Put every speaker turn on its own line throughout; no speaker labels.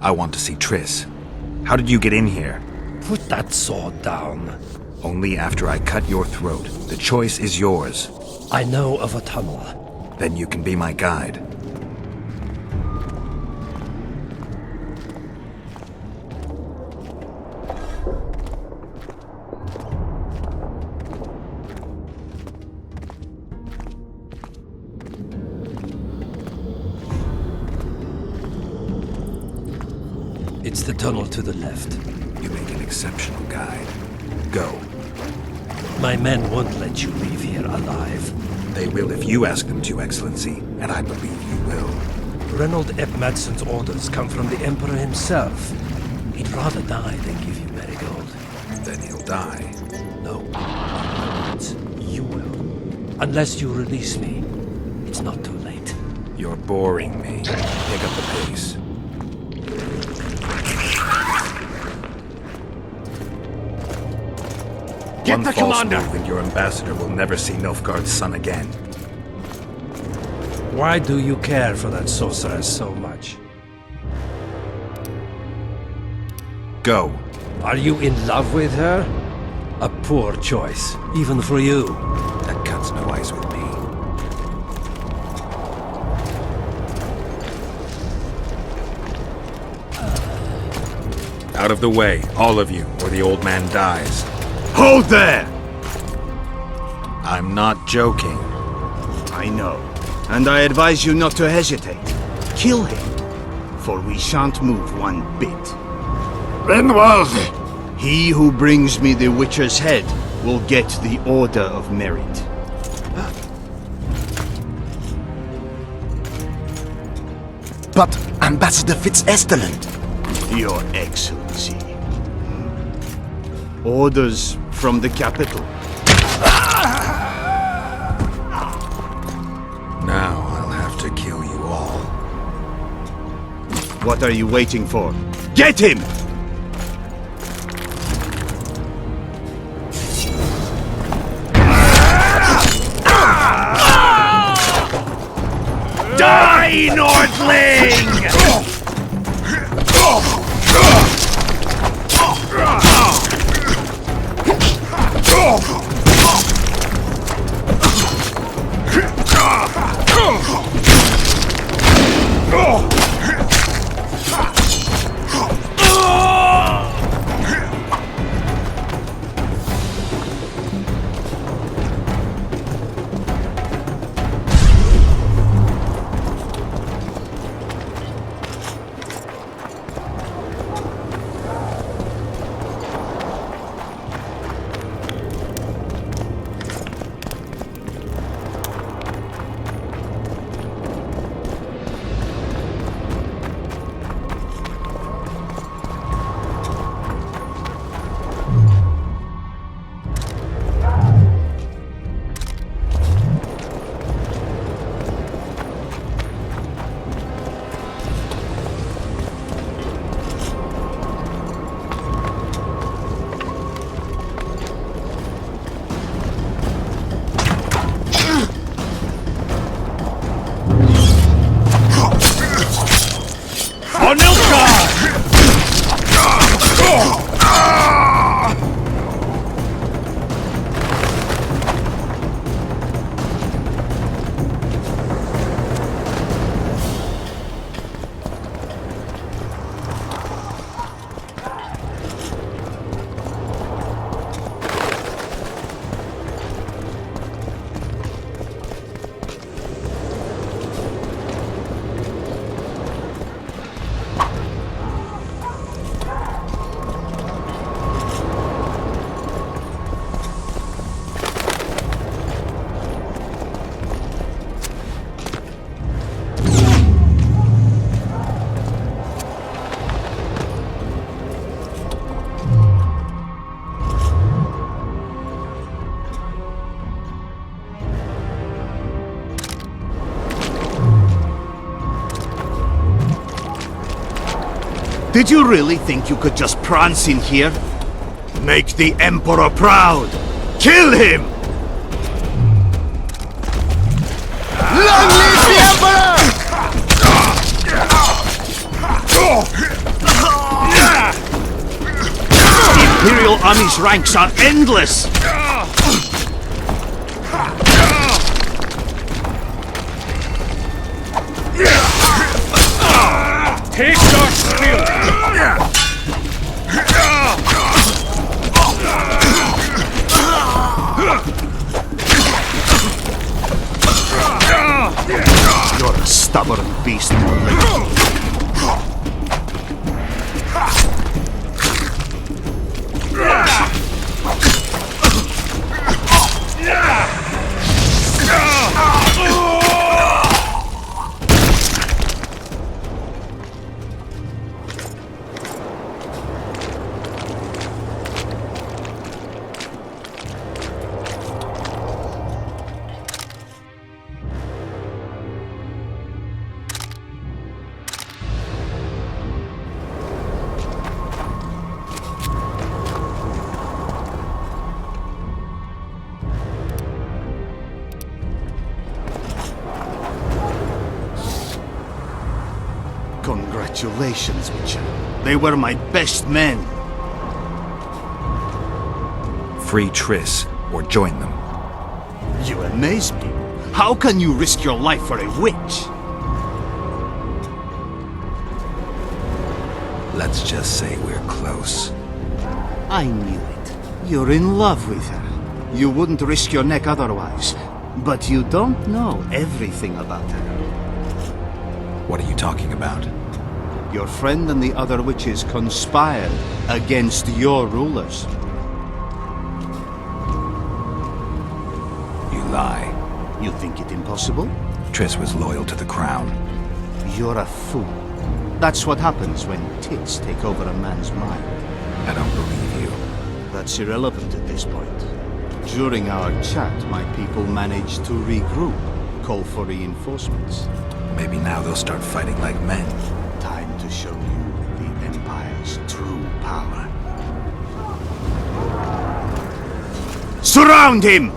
I want to see Triss. How did you get in here?
Put that sword down.
Only after I cut your throat. The choice is yours.
I know of a tunnel.
Then you can be my guide.
It's the tunnel to the left.
You make an exceptional guide. Go.
My men won't let you leave here alive.
They will if you ask them to, Excellency, and I believe you will.
Reynold Ep Madsen's orders come from the Emperor himself. He'd rather die than give you Marigold.
Then he'll die.
No. You will. Unless you release me. It's not too late.
You're boring me. Pick up the pace.
Get
One
the
false
commander!
move and your ambassador will never see Nilfgaard's son again.
Why do you care for that sorceress so much?
Go.
Are you in love with her? A poor choice, even for you.
That cuts no ice with me. Out of the way, all of you, or the old man dies.
Hold there!
I'm not joking.
I know, and I advise you not to hesitate. Kill him, for we shan't move one bit. Renwald! He who brings me the Witcher's head will get the Order of Merit.
But Ambassador Fitz-Esterland...
Your Excellency. Orders from the capital.
Now I'll have to kill you all.
What are you waiting for? Get him! Die, Nordling! Did you really think you could just prance in here? Make the Emperor proud! Kill him! Long live the Emperor! army's ranks are endless!
Take your skill!
You're a stubborn beast, Morley. Congratulations, Witcher. They were my best men.
Free Triss, or join them.
You amaze me. How can you risk your life for a witch?
Let's just say we're close.
I knew it. You're in love with her. You wouldn't risk your neck otherwise. But you don't know everything about her.
What are you talking about?
Your friend and the other witches conspired against your rulers.
You lie.
You think it impossible?
Triss was loyal to the crown.
You're a fool. That's what happens when tits take over a man's mind.
I don't believe you.
That's irrelevant at this point. During our chat, my people managed to regroup, call for reinforcements.
Maybe now they'll start fighting like men.
Time to show you the Empire's true power. Surround him!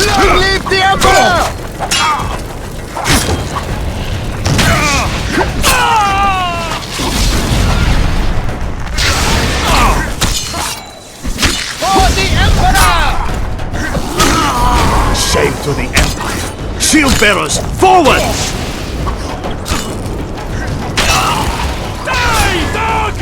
Long live the Emperor! For the Emperor!
Shame to the Empire! Shield bearers, forward!
Die, dog!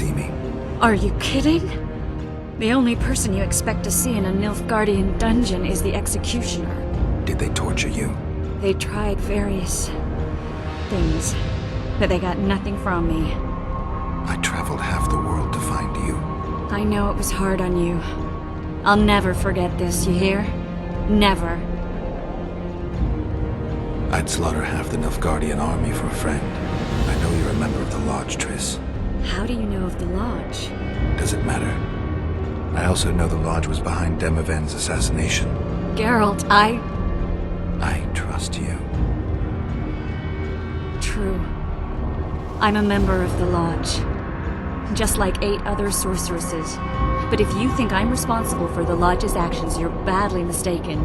see me.
Are you kidding? The only person you expect to see in a Nilfgaardian dungeon is the executioner.
Did they torture you?
They tried various things, but they got nothing from me.
I traveled half the world to find you.
I know it was hard on you. I'll never forget this, you hear? Never.
I'd slaughter half the Nilfgaardian army for a friend. I know you're a member of the Lodge, Triss.
How do you know of the Lodge?
Does it matter? I also know the Lodge was behind Demavend's assassination.
Geralt,
I trust you.
True. I'm a member of the Lodge. Just like 8 other sorceresses. But if you think I'm responsible for the Lodge's actions, you're badly mistaken.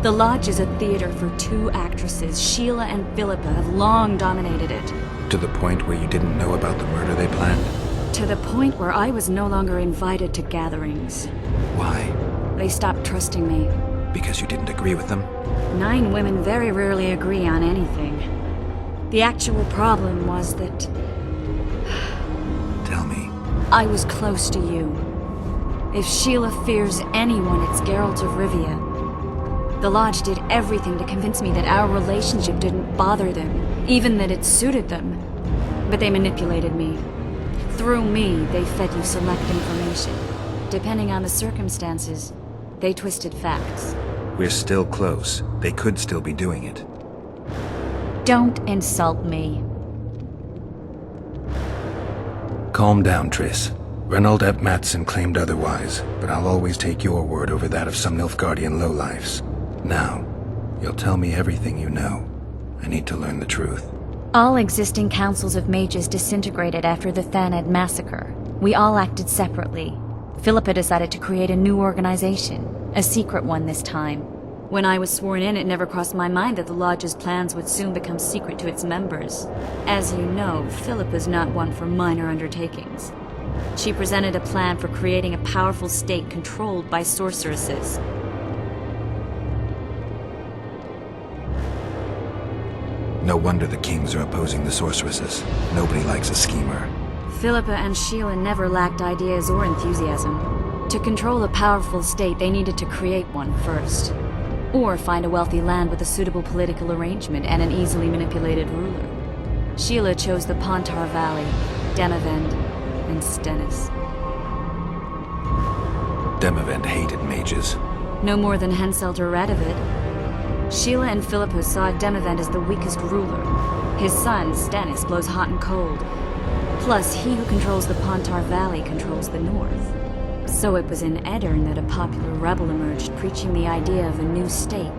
The Lodge is a theater for 2 actresses. Sheila and Philippa have long dominated it.
To the point where you didn't know about the murder they planned?
To the point where I was no longer invited to gatherings.
Why?
They stopped trusting me.
Because you didn't agree with them?
9 women very rarely agree on anything. The actual problem was that
Tell me.
I was close to you. If Sheila fears anyone, it's Geralt of Rivia. The Lodge did everything to convince me that our relationship didn't bother them, even that it suited them. But they manipulated me. Through me, they fed you select information. Depending on the circumstances, they twisted facts.
We're still close. They could still be doing it.
Don't insult me.
Calm down, Triss. Reynold ep Mattsson claimed otherwise, but I'll always take your word over that of some Nilfgaardian lowlifes. Now, you'll tell me everything you know. I need to learn the truth.
All existing councils of mages disintegrated after the Thanad massacre. We all acted separately. Philippa decided to create a new organization, a secret one this time. When I was sworn in, it never crossed my mind that the Lodge's plans would soon become secret to its members. As you know, Philippa's not one for minor undertakings. She presented a plan for creating a powerful state controlled by sorceresses.
No wonder the kings are opposing the sorceresses. Nobody likes a schemer.
Philippa and Sheila never lacked ideas or enthusiasm. To control a powerful state, they needed to create one first. Or find a wealthy land with a suitable political arrangement and an easily manipulated ruler. Sheila chose the Pontar Valley, Demavend, and Stennis.
Demavend hated mages.
No more than Henselt or Radovid. Sheila and Philippa saw Demavend as the weakest ruler. His son, Stennis, blows hot and cold. Plus, he who controls the Pontar Valley controls the north. So it was in Edirn that a popular rebel emerged, preaching the idea of a new state.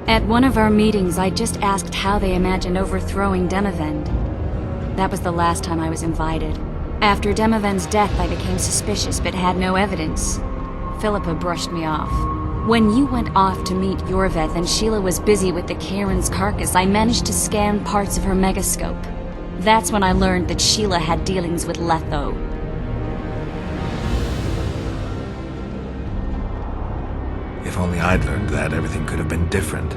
At one of our meetings, I just asked how they imagined overthrowing Demavend. That was the last time I was invited. After Demavend's death, I became suspicious but had no evidence. Philippa brushed me off. When you went off to meet Iorveth and Sheila was busy with the Karen's carcass, I managed to scan parts of her megascope. That's when I learned that Sheila had dealings with Letho.
If only I'd learned that, everything could have been different.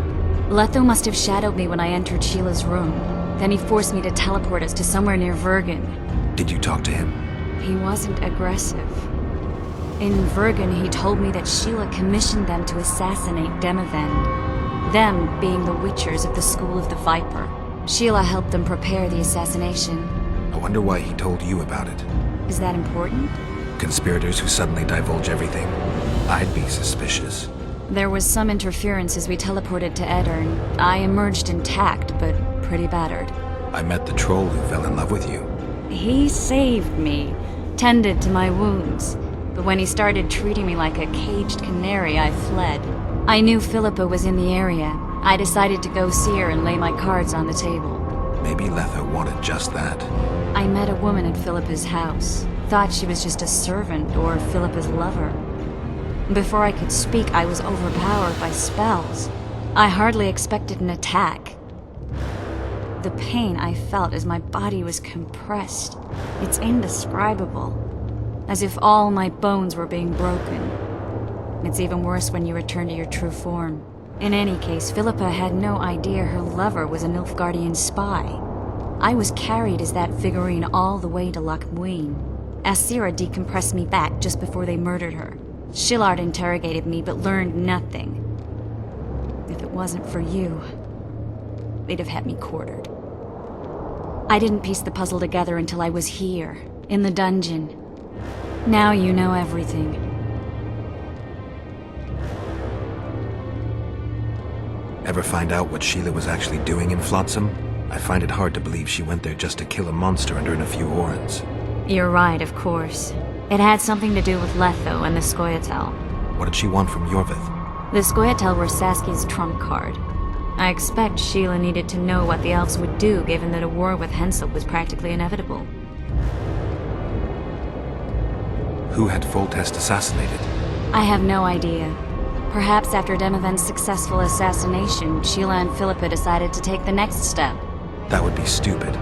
Letho must have shadowed me when I entered Sheila's room. Then he forced me to teleport us to somewhere near Vergen.
Did you talk to him?
He wasn't aggressive. In Vergen, he told me that Sheila commissioned them to assassinate Demavend. Them being the Witchers of the School of the Viper. Sheila helped them prepare the assassination.
I wonder why he told you about it.
Is that important?
Conspirators who suddenly divulge everything? I'd be suspicious.
There was some interference as we teleported to Edirn. I emerged intact, but pretty battered.
I met the troll who fell in love with you.
He saved me, tended to my wounds. But when he started treating me like a caged canary, I fled. I knew Philippa was in the area. I decided to go see her and lay my cards on the table.
Maybe Letho wanted just that.
I met a woman at Philippa's house. Thought she was just a servant or Philippa's lover. Before I could speak, I was overpowered by spells. I hardly expected an attack. The pain I felt as my body was compressed. It's indescribable. As if all my bones were being broken. It's even worse when you return to your true form. In any case, Philippa had no idea her lover was a Nilfgaardian spy. I was carried as that figurine all the way to Loch Muin. Asira decompressed me back just before they murdered her. Shillard interrogated me but learned nothing. If it wasn't for you, they'd have had me quartered. I didn't piece the puzzle together until I was here, in the dungeon. Now you know everything.
Ever find out what Sheila was actually doing in Flotsam? I find it hard to believe she went there just to kill a monster and earn a few orens.
You're right, of course. It had something to do with Letho and the Scoia'tael.
What did she want from Iorveth?
The Scoia'tael were Saskia's trump card. I expect Sheila needed to know what the elves would do, given that a war with Hensel was practically inevitable.
Who had Foltest assassinated?
I have no idea. Perhaps after Demavend's successful assassination, Sheila and Philippa decided to take the next step.
That would be stupid.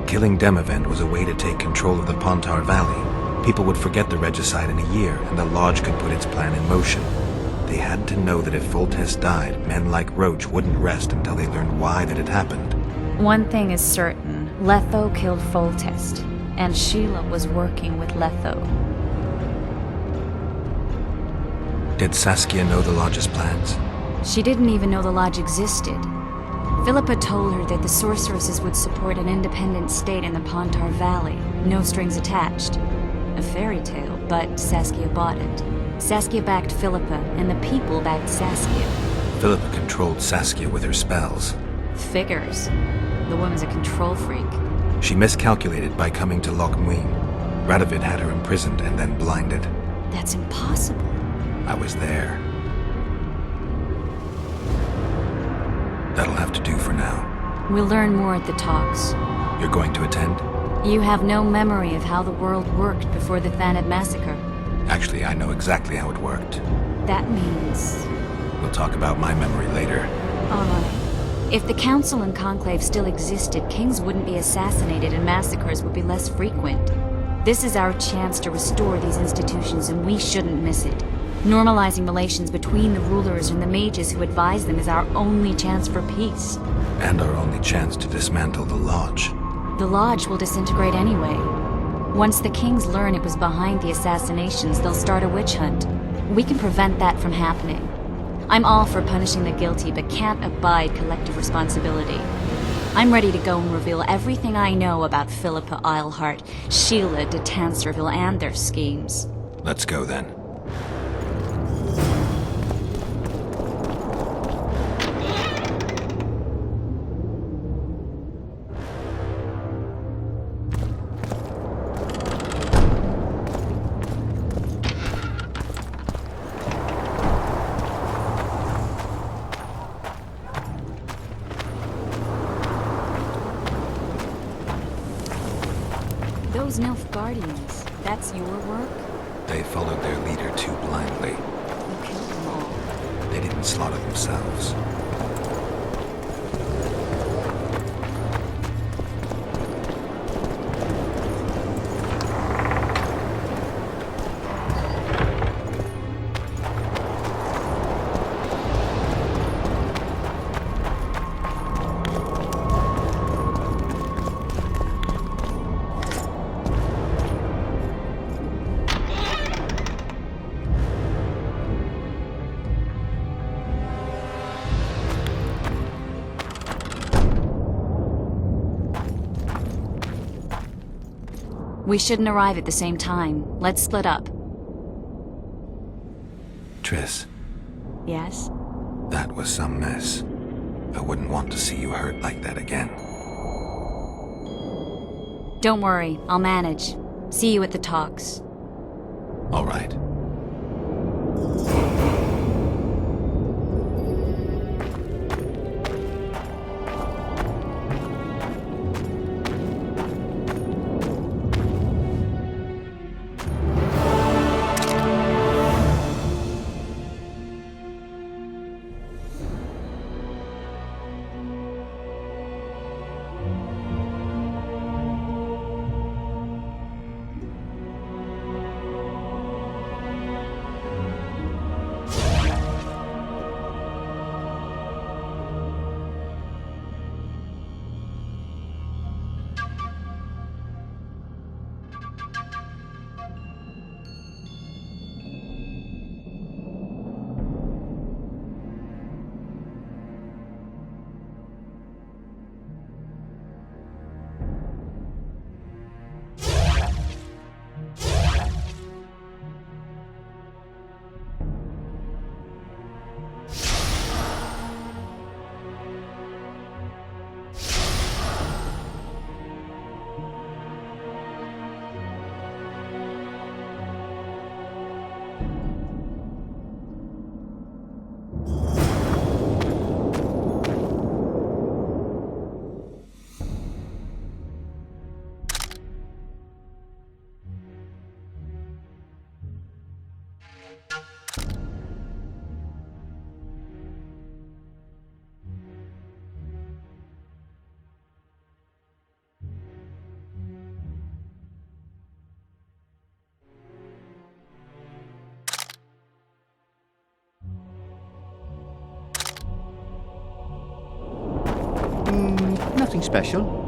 Killing Demavend was a way to take control of the Pontar Valley. People would forget the regicide in a year, and the Lodge could put its plan in motion. They had to know that if Foltest died, men like Roach wouldn't rest until they learned why that had happened.
One thing is certain. Letho killed Foltest, and Sheila was working with Letho.
Did Saskia know the Lodge's plans?
She didn't even know the Lodge existed. Philippa told her that the sorceresses would support an independent state in the Pontar Valley, no strings attached. A fairy tale, but Saskia bought it. Saskia backed Philippa, and the people backed Saskia.
Philippa controlled Saskia with her spells.
Figures. The woman's a control freak.
She miscalculated by coming to Loch Muin. Radovid had her imprisoned and then blinded.
That's impossible.
I was there. That'll have to do for now.
We'll learn more at the talks.
You're going to attend?
You have no memory of how the world worked before the Thanad massacre.
Actually, I know exactly how it worked.
That means...
We'll talk about my memory later.
Alright. If the Council and Conclave still existed, kings wouldn't be assassinated and massacres would be less frequent. This is our chance to restore these institutions, and we shouldn't miss it. Normalizing relations between the rulers and the mages who advise them is our only chance for peace.
And our only chance to dismantle the Lodge.
The Lodge will disintegrate anyway. Once the kings learn it was behind the assassinations, they'll start a witch hunt. We can prevent that from happening. I'm all for punishing the guilty, but can't abide collective responsibility. I'm ready to go and reveal everything I know about Philippa Eilhart, Sheila de Tanserville, and their schemes.
Let's go then.
Those Nilfgaardians, that's your work?
They followed their leader too blindly.
You killed them all.
They didn't slaughter themselves.
We shouldn't arrive at the same time. Let's split up.
Triss,
Yes?
that was some mess. I wouldn't want to see you hurt like that again.
Don't worry, I'll manage. See you at the talks.
All right.
Something special?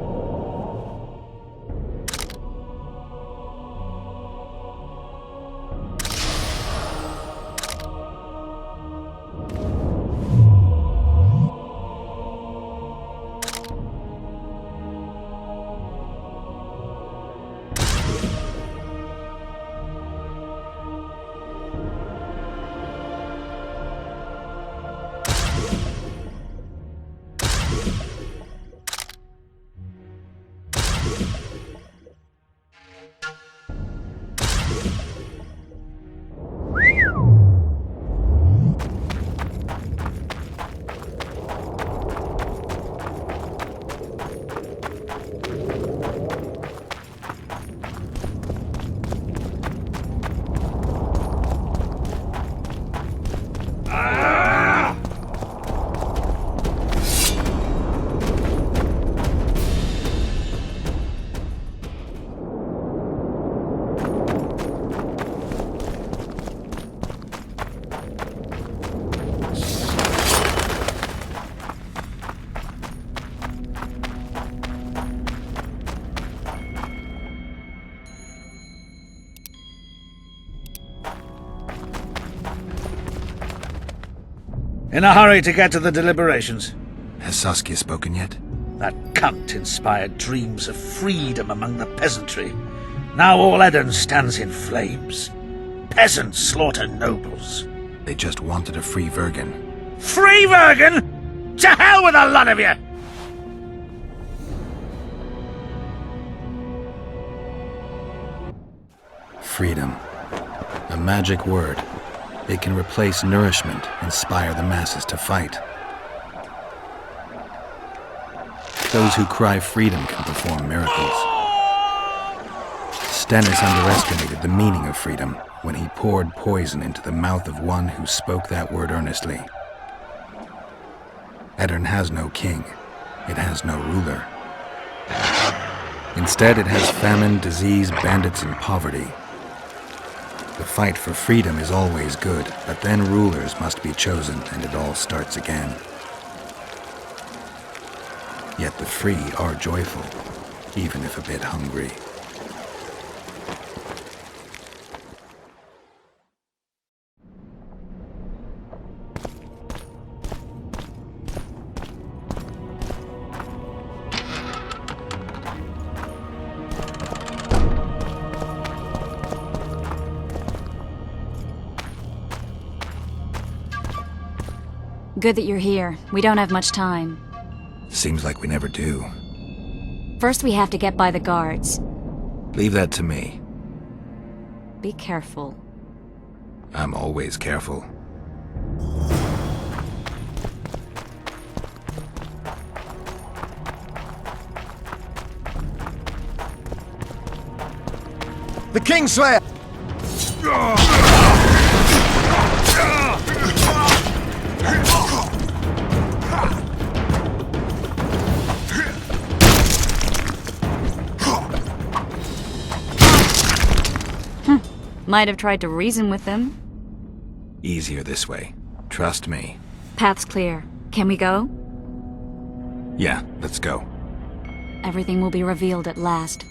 In a hurry to get to the deliberations.
Has Saskia spoken yet?
That cunt inspired dreams of freedom among the peasantry. Now all Eden stands in flames. Peasants slaughter nobles.
They just wanted a free Virgin.
Free Virgin? To hell with a lot of you!
Freedom. A magic word. It can replace nourishment, inspire the masses to fight. Those who cry freedom can perform miracles. Stennis underestimated the meaning of freedom when he poured poison into the mouth of one who spoke that word earnestly. Edirn has no king. It has no ruler. Instead, it has famine, disease, bandits, and poverty. The fight for freedom is always good, but then rulers must be chosen and it all starts again. Yet the free are joyful, even if a bit hungry.
Good that you're here. We don't have much time.
Seems like we never do.
First, we have to get by the guards.
Leave that to me.
Be careful.
I'm always careful.
The Kingslayer!
Might have tried to reason with them.
Easier this way. Trust me.
Path's clear. Can we go?
Yeah, let's go.
Everything will be revealed at last.